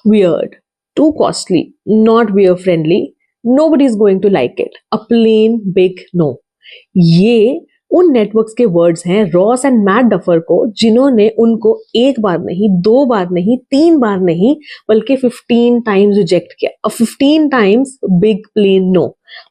Weird, too costly, not beer friendly, nobody is going to like it, a plain big no. ये उन networks के words हैं Ross and mat duffer को, जिन्होंने उनको एक बार नहीं, दो बार नहीं, 3 बार नहीं, बल्कि 15 टाइम्स रिजेक्ट किया, 15 times big plain no.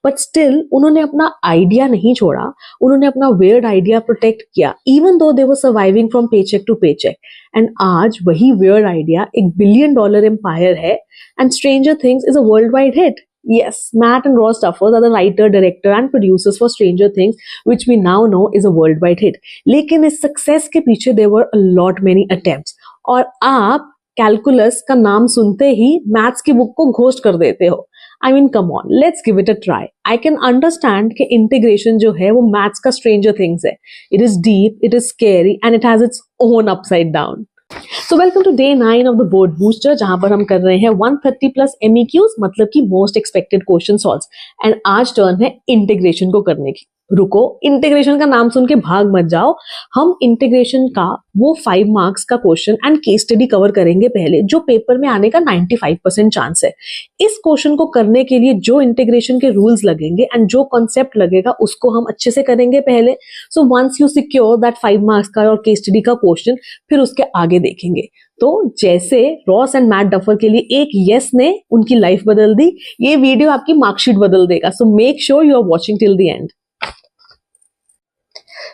But still उन्होंने अपना आइडिया नहीं छोड़ा, उन्होंने अपना वेयर्ड आइडिया प्रोटेक्ट किया, even though they were surviving from paycheck to paycheck. And आज वही वेयर्ड आइडिया एक $1 बिलियन एम्पायर है, and stranger things is a world wide hit. Yes, Matt and Ross Duffer are the writer, director and producers for Stranger Things, which we now know is a worldwide hit. लेकिन इस success के पीछे there were a lot many attempts. और आप calculus का नाम सुनते ही maths की बुक को घोस्ट कर देते हो। I mean, come on, let's give it a try. I can understand कि इंटीग्रेशन जो है वो मैथ्स का Stranger Things है. It is deep, it is scary and it has its own upside down. So welcome to day 9 of the board booster, जहां पर हम कर रहे हैं 130 plus MEQs, मतलब कि most expected question solves. And आज टर्न है इंटीग्रेशन को करने की। रुको, इंटीग्रेशन का नाम सुन के भाग मत जाओ। हम इंटीग्रेशन का वो 5 मार्क्स का question and case study cover करेंगे पहले, जो पेपर में आने का 95% चांस है। इस क्वेश्चन को करने के लिए जो इंटीग्रेशन के रूल्स लगेंगे एंड जो कॉन्सेप्ट लगेगा उसको हम अच्छे से करेंगे पहले। So once you secure that 5 marks का और केस स्टडी का क्वेश्चन, फिर उसके आगे देखेंगे। तो जैसे रॉस एंड मैट डफर के लिए एक यस ने उनकी लाइफ बदल दी, ये वीडियो आपकी मार्कशीट बदल देगा। So make sure you are watching till the end.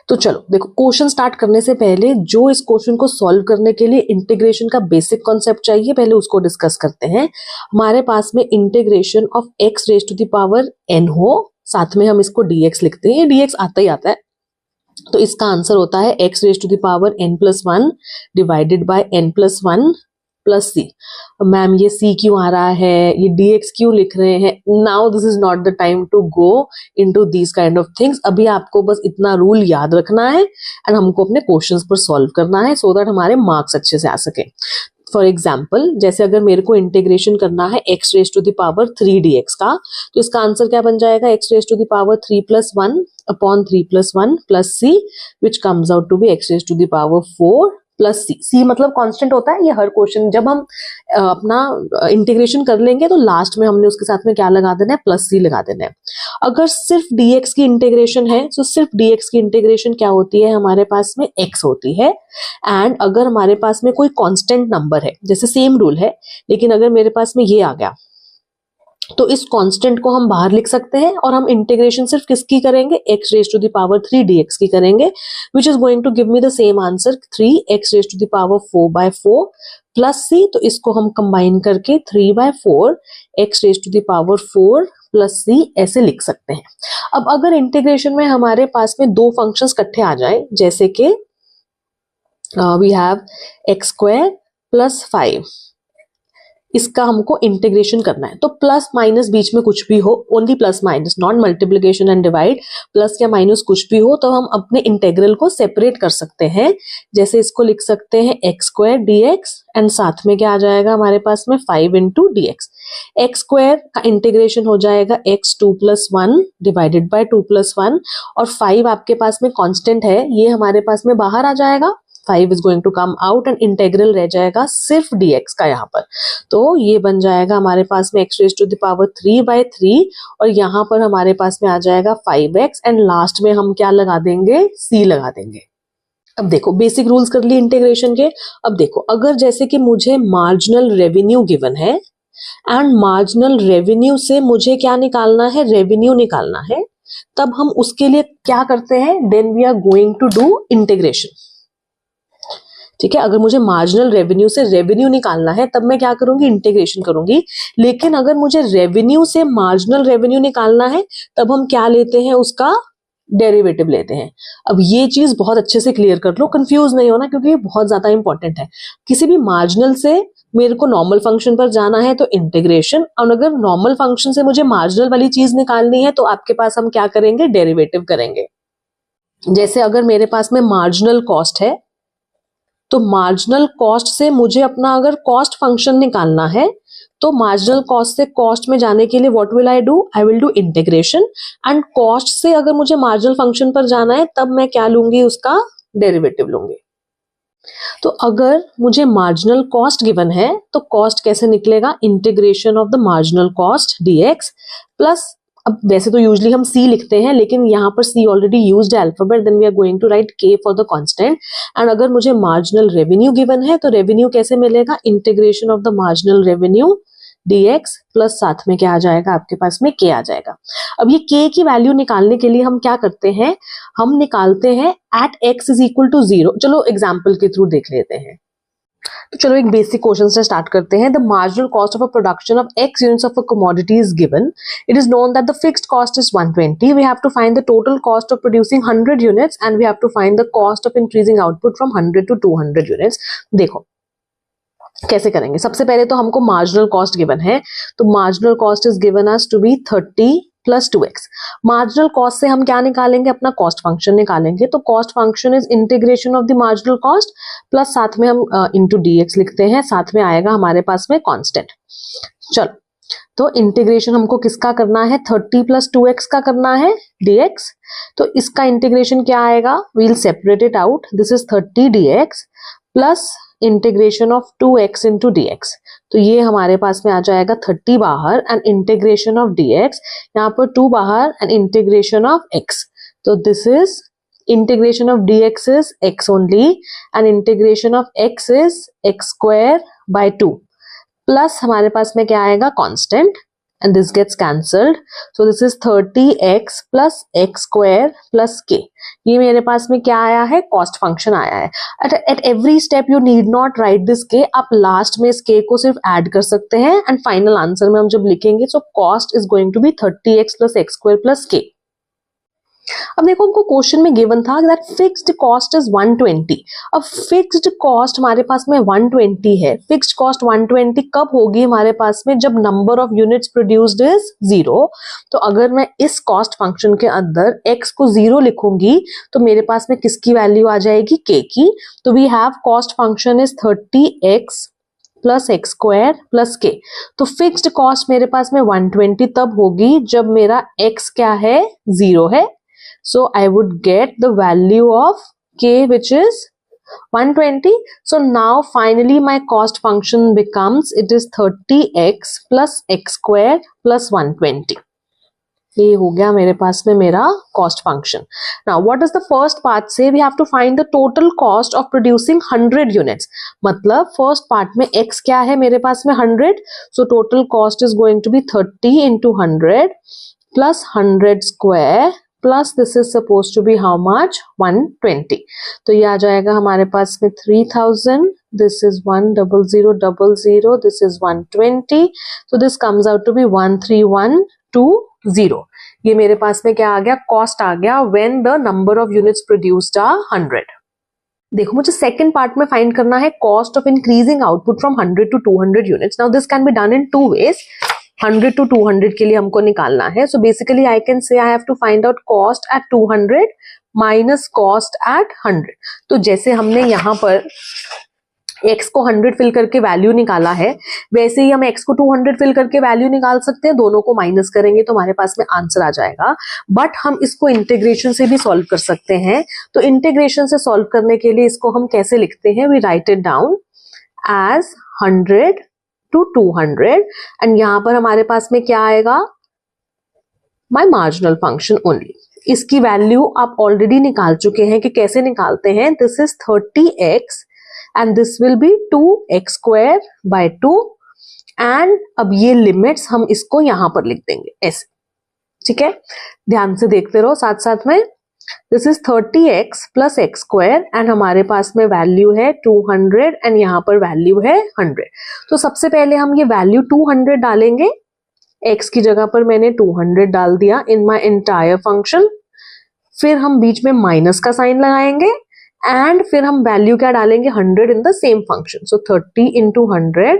तो चलो देखो, क्वेश्चन स्टार्ट करने से पहले जो इस क्वेश्चन को सॉल्व करने के लिए इंटीग्रेशन का बेसिक कॉन्सेप्ट चाहिए, पहले उसको डिस्कस करते हैं। हमारे पास में integration of x raise to the power n हो, साथ में हम इसको dx लिखते हैं, dx आता ही आता है। तो इसका आंसर होता है x raise to the power n+1 divided by n+1 plus C. Ma'am ये c क्यों आ रहा है, ये dx क्यों लिख रहे हैं? Now this is not the time to go into these kind of things. अभी आपको बस इतना रूल याद रखना है एंड हमको अपने क्वेश्चंस पर सॉल्व करना है, सो दैट हमारे मार्क्स अच्छे से आ सके। फॉर एग्जाम्पल, जैसे अगर मेरे को इंटीग्रेशन करना है x raise to the power 3dx का, तो इसका आंसर क्या बन जाएगा? x raise to the power 3+1 upon 3+1 plus c, which comes out to be x raise to the power 4 plus c मतलब कांस्टेंट होता है। ये हर क्वेश्चन जब हम अपना इंटीग्रेशन कर लेंगे तो लास्ट में हमने उसके साथ में क्या लगा देना है? प्लस सी लगा देना है। अगर सिर्फ dx की इंटीग्रेशन है तो सिर्फ dx की इंटीग्रेशन क्या होती है? हमारे पास में x होती है। एंड अगर हमारे पास में कोई कांस्टेंट नंबर है, जैसे सेम रूल है, लेकिन अगर मेरे पास में ये आ गया तो इस कांस्टेंट को हम बाहर लिख सकते हैं और हम इंटीग्रेशन सिर्फ किसकी करेंगे? x raise to the power 3dx की करेंगे, which is going to give me the same answer 3x raise to the power 4/4 plus c। तो इसको हम कंबाइन करके 3/4 x raise to the power 4 plus c ऐसे लिख सकते हैं। अब अगर इंटीग्रेशन में हमारे पास में दो फंक्शंस इकट्ठे आ जाए, जैसे कि वी हैव x² प्लस 5, इसका हमको इंटीग्रेशन करना है। तो प्लस माइनस बीच में कुछ भी हो, only plus minus, non multiplication and divide, plus या माइनस कुछ भी हो, तो हम अपने इंटेग्रल को सेपरेट कर सकते हैं। जैसे इसको लिख सकते हैं x² dx एंड साथ में क्या आ जाएगा हमारे पास में 5 into dx। x² का इंटीग्रेशन हो जाएगा x2 + 1 डिवाइडेड बाय 2 + 1, और 5 आपके पास में कांस्टेंट है, ये हमारे पास में बाहर आ जाएगा, 5 is going to come out and integral रह जाएगा सिर्फ dx का यहाँ पर। तो ये बन जाएगा हमारे पास में x raise to the power 3/3 और यहाँ पर हमारे पास में आ जाएगा 5x एंड लास्ट में हम क्या लगा देंगे? c लगा देंगे। अब देखो, बेसिक रूल्स कर लिए इंटीग्रेशन के। अब देखो, अगर जैसे कि मुझे मार्जिनल रेवेन्यू गिवन है एंड मार्जिनल रेवेन्यू से मुझे क्या निकालना है? रेवेन्यू निकालना है, तब हम उसके लिए क्या करते हैं? Then we are going to do integration. ठीक है, अगर मुझे मार्जिनल रेवेन्यू से रेवेन्यू निकालना है तब मैं क्या करूंगी? इंटीग्रेशन करूंगी। लेकिन अगर मुझे रेवेन्यू से मार्जिनल रेवेन्यू निकालना है तब हम क्या लेते हैं? उसका डेरिवेटिव लेते हैं। अब ये चीज बहुत अच्छे से क्लियर कर लो, कंफ्यूज नहीं होना, क्योंकि ये बहुत ज्यादा इंपॉर्टेंट है। किसी भी मार्जिनल से मेरे को नॉर्मल फंक्शन पर जाना है तो इंटीग्रेशन, और अगर नॉर्मल फंक्शन से मुझे मार्जिनल वाली चीज निकालनी है तो आपके पास हम क्या करेंगे? डेरिवेटिव करेंगे। जैसे अगर मेरे पास में मार्जिनल कॉस्ट है तो मार्जिनल कॉस्ट से मुझे अपना अगर कॉस्ट फंक्शन निकालना है तो मार्जिनल कॉस्ट से कॉस्ट में जाने के लिए what will I do? I will do integration. And cost से अगर मुझे मार्जिनल फंक्शन पर जाना है तब मैं क्या लूंगी? उसका डेरिवेटिव लूंगी। तो अगर मुझे मार्जिनल कॉस्ट गिवन है तो कॉस्ट कैसे निकलेगा, integration of the marginal cost dx plus, अब वैसे तो यूजली हम c लिखते हैं लेकिन यहाँ पर c already used alphabet, then we are going to write k for the constant. And अगर मुझे मार्जिनल रेवेन्यू गिवन है तो रेवेन्यू कैसे मिलेगा, integration of the marginal revenue dx plus साथ में क्या आ जाएगा आपके पास में k आ जाएगा। अब ये k की वैल्यू निकालने के लिए हम क्या करते हैं, हम निकालते हैं at x is equal to 0। चलो एग्जाम्पल के थ्रू देख लेते हैं। तो चलो एक बेसिक क्वेश्चन से स्टार्ट करते हैं। The marginal cost of a production of x units of a commodity is given. It is known that the fixed cost is 120। We have to find the total cost of producing 100 units and we have to find the cost of increasing output from 100 to 200 units. देखो कैसे करेंगे, सबसे पहले तो हमको marginal cost given है, तो marginal cost is given as to be 30 plus 2x। Marginal cost से हम क्या निकालेंगे, अपना कॉस्ट फंक्शन निकालेंगे। तो cost function is integration of the marginal cost plus साथ में हम इंटू dx लिखते हैं, साथ में आएगा हमारे पास में कांस्टेंट। चलो तो इंटीग्रेशन हमको किसका करना है, 30 प्लस 2x का करना है dx। तो इसका इंटीग्रेशन क्या आएगा, we'll separate it out, this is 30 dx plus integration of 2x into dx। तो ये हमारे पास में आ जाएगा 30 बाहर एंड इंटीग्रेशन ऑफ dx, यहाँ पर 2 बाहर एंड इंटीग्रेशन ऑफ x। तो this is integration of dx is x only and integration of x is x square by 2 plus हमारे पास में क्या आएगा constant and this gets cancelled, so this is 30x plus x square plus k। ये मेरे पास में क्या आया है, कॉस्ट फंक्शन आया है। at every step you need not write this k, आप लास्ट में इस k को सिर्फ ऐड कर सकते हैं एंड फाइनल आंसर में हम जब लिखेंगे so cost is going to be 30x plus x square plus k। अब देखो हमको क्वेश्चन में गिवन था दैट फिक्स्ड कॉस्ट इज 120। अब फिक्स्ड कॉस्ट हमारे पास में 120 है। फिक्स्ड कॉस्ट 120 कब होगी हमारे पास में, जब number of units produced is 0। तो अगर मैं इस कॉस्ट फंक्शन के अंदर x को 0 लिखूंगी तो मेरे पास में किसकी वैल्यू आ जाएगी, k की। तो we have cost function is 30x plus x square plus K. तो फिक्स्ड कॉस्ट मेरे पास में 120 तब होगी जब मेरा x क्या है, 0 है। So I would get the value of k which is 120. So now finally my cost function becomes, it is 30x plus x square plus 120. ये हो गया मेरे पास में मेरा cost function. Now what does the first part say? We have to find the total cost of producing 100 units. मतलब first part में x क्या है मेरे पास में 100. So total cost is going to be 30 into 100 plus 100 square plus this is suppose to be how much, 120। तो ये आ जाएगा हमारे पास में 3000, दिस इज 10000, दिस इज 120, तो this comes out to be 13120। ये मेरे पास में क्या आ गया, कॉस्ट आ गया when the number of units produced are 100। देखो मुझे सेकंड पार्ट में फाइंड करना है cost of increasing output from 100 to 200 units. Now this can be done in 2 ways। 100 to 200 के लिए हमको निकालना है। So basically I can say I have to find out cost at 200 minus cost at 100। तो जैसे हमने यहाँ पर x को 100 फिल करके वैल्यू निकाला है, वैसे ही हम x को 200 फिल करके वैल्यू निकाल सकते हैं। दोनों को माइनस करेंगे तो हमारे पास में आंसर आ जाएगा। बट हम इसको इंटीग्रेशन से भी सॉल्व कर सकते हैं। तो इंटीग्रेशन से सॉल्व करने के लिए इसको हम कैसे लिखते हैं, we write it down as 100 to 200 and यहां पर हमारे पास में क्या आएगा, माय मार्जिनल फंक्शन ओनली। इसकी वैल्यू आप ऑलरेडी निकाल चुके हैं कि कैसे निकालते हैं। This is 30x and this will be 2x square by 2 and अब ये लिमिट्स हम इसको यहां पर लिख देंगे ऐसे, ठीक है। ध्यान से देखते रहो साथ साथ में। This is 30x plus x square and हमारे पास में वैल्यू है 200 एंड यहाँ पर वैल्यू है 100। तो सबसे पहले हम ये वैल्यू 200 डालेंगे, x की जगह पर मैंने 200 डाल दिया इन माय एंटायर फंक्शन। फिर हम बीच में माइनस का साइन लगाएंगे एंड फिर हम वैल्यू क्या डालेंगे, 100 in the same function. So 30 into 100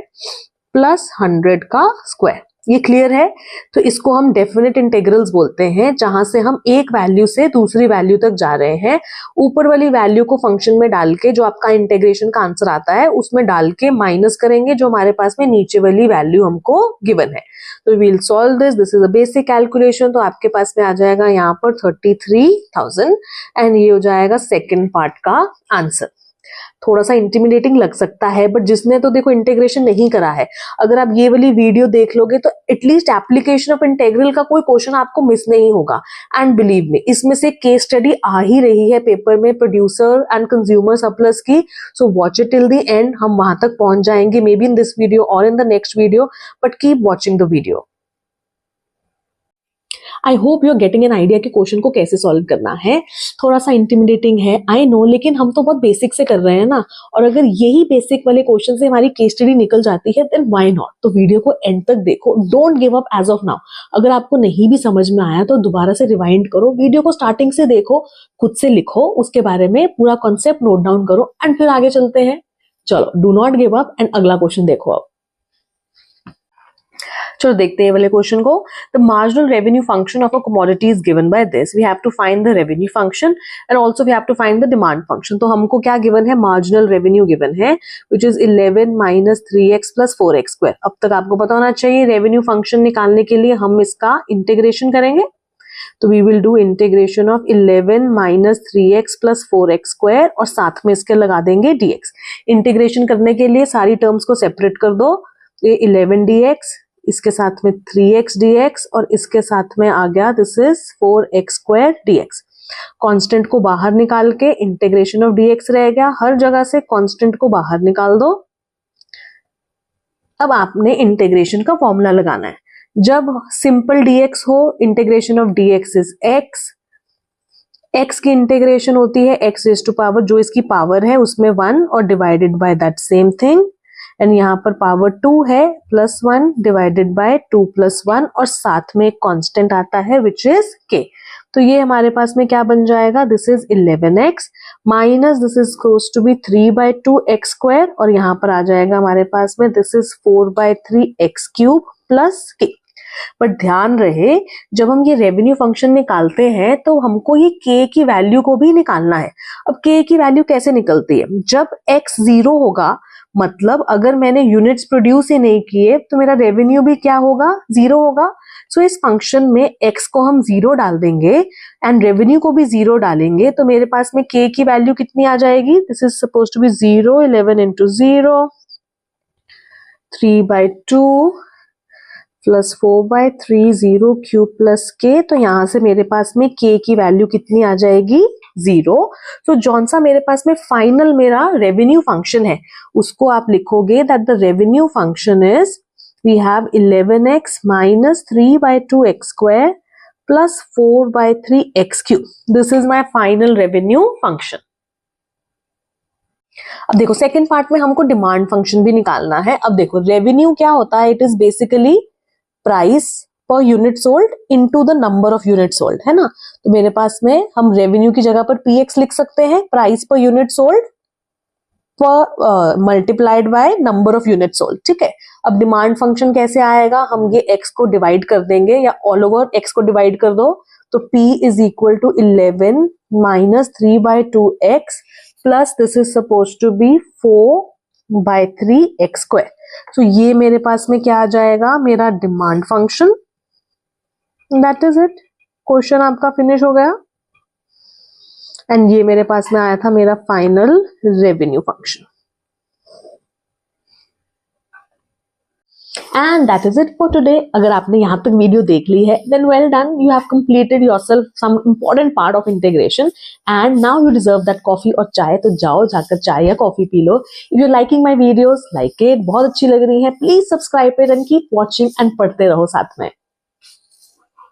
plus 100 का स्क्वायर। ये क्लियर है। तो इसको हम डेफिनेट इंटीग्रल्स बोलते हैं, जहां से हम एक वैल्यू से दूसरी वैल्यू तक जा रहे हैं। ऊपर वाली वैल्यू को फंक्शन में डाल के जो आपका इंटीग्रेशन का आंसर आता है उसमें डाल के माइनस करेंगे जो हमारे पास में नीचे वाली वैल्यू हमको गिवन है। तो we will solve this, this is a basic calculation. तो आपके पास में आ जाएगा यहाँ पर 33,000 एंड ये हो जाएगा सेकेंड पार्ट का आंसर। थोड़ा सा इंटिमिडेटिंग लग सकता है, बट जिसने तो देखो इंटीग्रेशन नहीं करा है, अगर आप ये वाली वीडियो देख लोगे तो एटलीस्ट एप्लीकेशन ऑफ इंटीग्रल का कोई क्वेश्चन आपको मिस नहीं होगा। एंड बिलीव मी, इसमें से केस स्टडी आ ही रही है पेपर में प्रोड्यूसर एंड कंज्यूमर सरप्लस की। So watch it till the end, हम वहां तक पहुंच जाएंगे maybe in this video और in the next video, but keep watching the video. I hope you are getting an idea कि question को कैसे सॉल्व करना है। थोड़ा सा इंटिमिडेटिंग है, आई नो, लेकिन हम तो बहुत बेसिक से कर रहे हैं ना, और अगर यही बेसिक वाले क्वेश्चन से हमारी केस स्टडी निकल जाती है देन व्हाई नॉट। तो वीडियो को एंड तक देखो, don't give up as of now. अगर आपको नहीं भी समझ में आया तो दोबारा से रिवाइंड करो, वीडियो को स्टार्टिंग से देखो, खुद से लिखो उसके बारे में, पूरा कॉन्सेप्ट नोट डाउन करो एंड फिर आगे चलते हैं। चलो, do not give up and अगला क्वेश्चन देखो अब। चलो देखते हैं वाले क्वेश्चन को। The marginal revenue function of a commodity is given by this, we have to find the revenue function and also we have to find the demand function. तो हमको क्या गिवन है, मार्जिनल रेवेन्यू गिवन है which is 11 minus 3x plus 4x square. अब तक आपको पता होना चाहिए रेवेन्यू फंक्शन निकालने के लिए हम इसका इंटीग्रेशन करेंगे, तो we will do integration of 11 minus 3x plus 4x square और साथ में इसके लगा देंगे dx। इंटीग्रेशन करने के लिए सारी टर्म्स को सेपरेट कर दो, ये 11 dx, इसके साथ में 3x dx और इसके साथ में आ गया this is 4x square dx। Constant को बाहर निकाल के इंटीग्रेशन ऑफ dx रह गया, हर जगह से कांस्टेंट को बाहर निकाल दो। अब आपने इंटीग्रेशन का फॉर्मूला लगाना है। जब सिंपल dx हो, integration of dx is x की इंटीग्रेशन होती है x रेज टू पावर, जो इसकी पावर है उसमें 1 और divided by that same thing, and यहाँ पर पावर 2 है प्लस 1 डिवाइडेड बाय 2 प्लस 1 और साथ में एक कांस्टेंट आता है विच इज k। तो ये हमारे पास में क्या बन जाएगा, this is 11x minus this is close to be 3/2x square और यहाँ पर आ जाएगा हमारे पास में this is 4/3x cube plus k। But ध्यान रहे, जब हम ये रेवेन्यू फंक्शन निकालते हैं तो हमको ये k की वैल्यू को भी निकालना है। अब k की वैल्यू कैसे निकलती है, जब x 0 होगा, मतलब अगर मैंने यूनिट्स प्रोड्यूस ही नहीं किए तो मेरा रेवेन्यू भी क्या होगा, 0 होगा। सो इस फंक्शन में x को हम 0 डाल देंगे एंड रेवेन्यू को भी 0 डालेंगे, तो मेरे पास में k की वैल्यू कितनी आ जाएगी, this is suppose to be 0, 11 into 0, 3/2 plus 4/3, 0 cube plus k। तो यहां से मेरे पास में k की वैल्यू कितनी आ जाएगी, 0। तो जौन सा मेरे पास में फाइनल मेरा रेवेन्यू फंक्शन है उसको आप लिखोगे that the revenue function is, we have 11x minus 3/2x square plus 4/3x cube, this is my final revenue function. अब देखो सेकेंड पार्ट में हमको डिमांड फंक्शन भी निकालना है। अब देखो रेवेन्यू क्या होता है, it is basically price per unit sold into the number of unit sold, है ना। तो मेरे पास में हम रेवेन्यू की जगह पर px लिख सकते हैं, प्राइस पर यूनिट सोल्ड पर multiplied by number of unit sold, ठीक है। अब डिमांड फंक्शन कैसे आएगा, हम ये x को डिवाइड कर देंगे या ऑल ओवर x को डिवाइड कर दो, तो p is equal to 11 minus 3/2x plus this is suppose to be 4/3x square. तो ये मेरे पास में क्या आ जाएगा, मेरा demand function. That is it, question आपका फिनिश हो गया एंड ये मेरे पास में आया था मेरा final revenue function. And that is it for today. अगर आपने यहाँ तक वीडियो देख ली है then well done, you have completed yourself some important part of integration and now you deserve that coffee और चाय। तो जाओ जाकर चाय या कॉफी पी लो। If you liking my videos, like it, बहुत अच्छी लग रही है, please subscribe it and keep watching and पढ़ते रहो साथ में।